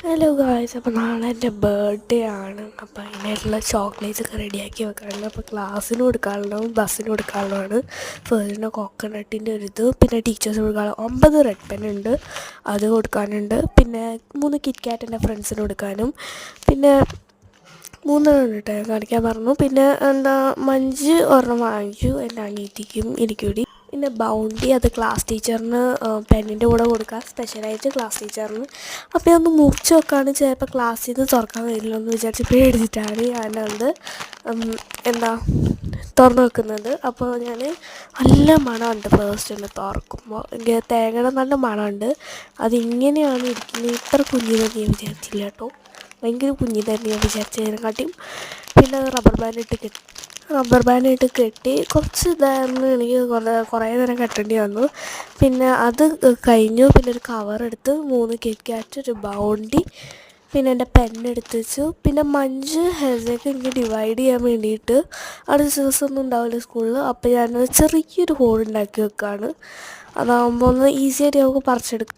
Hello guys, അപ്പോൾ നാളെ എൻ്റെ ബർത്ത്ഡേ ആണ്. അപ്പോൾ അതിനായിട്ടുള്ള ചോക്ലേറ്റ്സ് ഒക്കെ റെഡിയാക്കി വെക്കാറുണ്ട്. അപ്പോൾ ക്ലാസ്സിന് കൊടുക്കാനുള്ളതും ബസ്സിന് കൊടുക്കാനുള്ളതാണ്. ഫേറിന് കോക്കനട്ടിൻ്റെ ഒരു ഇത്, പിന്നെ ടീച്ചേഴ്സ് കൊടുക്കാനുള്ള 9 റെഡ് പെൻ ഉണ്ട്, അത് കൊടുക്കാനുണ്ട്. പിന്നെ 3 കിറ്റ് കാറ്റ് എൻ്റെ ഫ്രണ്ട്സിന് കൊടുക്കാനും, പിന്നെ 3 കേട്ടോ ഞാൻ കാണിക്കാൻ പറഞ്ഞു. പിന്നെ മഞ്ച് ഒരെണ്ണം വാങ്ങിച്ചു എൻ്റെ അനിയത്തിക്കും എനിക്ക് കൂടി. പിന്നെ ബൗണ്ടി അത് ക്ലാസ് ടീച്ചറിന് പെന്നിൻ്റെ കൂടെ കൊടുക്കുക, സ്പെഷ്യലായിട്ട് ക്ലാസ് ടീച്ചറിന്. അപ്പോൾ ഒന്ന് മുറിച്ച് വെക്കാണ്, ചിലപ്പോൾ ക്ലാസ്സിൽ നിന്ന് തുറക്കാൻ കഴിയില്ല എന്ന് വിചാരിച്ച് പേടിച്ചിട്ടാണ് ഞാനത് തുറന്ന് വെക്കുന്നത്. അപ്പോൾ ഞാൻ നല്ല മണമുണ്ട് ഫസ്റ്റ് ഒന്ന് തുറക്കുമ്പോൾ, തേങ്ങയുടെ നല്ല മണമുണ്ട്. അതിങ്ങനെയാണ് ഇരിക്കുന്നത്, ഇത്ര കുഞ്ഞിതൊക്കെ ഞാൻ വിചാരിച്ചില്ല കേട്ടോ, ഭയങ്കര കുഞ്ഞിതായിരുന്നു ഞാൻ വിചാരിച്ചതിനെക്കാട്ടിയും. പിന്നെ റബ്ബർ ബാൻഡ് കെട്ടി കുറച്ച് ഇതായിരുന്നു, എനിക്ക് കുറേ നേരം കെട്ടേണ്ടി വന്നു. പിന്നെ അത് കഴിഞ്ഞു. പിന്നെ ഒരു കവറെടുത്ത് 3 കിറ്റ് കാറ്റ്, ഒരു ബൗണ്ടി, പിന്നെ എൻ്റെ പെന്നെടുത്ത് വെച്ചു. പിന്നെ മഞ്ച് ഹെസൊക്കെ എനിക്ക് ഡിവൈഡ് ചെയ്യാൻ വേണ്ടിയിട്ട് അടുത്ത ദിവസമൊന്നും ഉണ്ടാവില്ല സ്കൂളിൽ. അപ്പോൾ ഞാൻ ചെറിയൊരു ഹോൾ ഉണ്ടാക്കി വെക്കുകയാണ്, അതാകുമ്പോൾ ഒന്ന് ഈസി ആയിട്ട് നമുക്ക് പറിച്ചെടുക്കാം.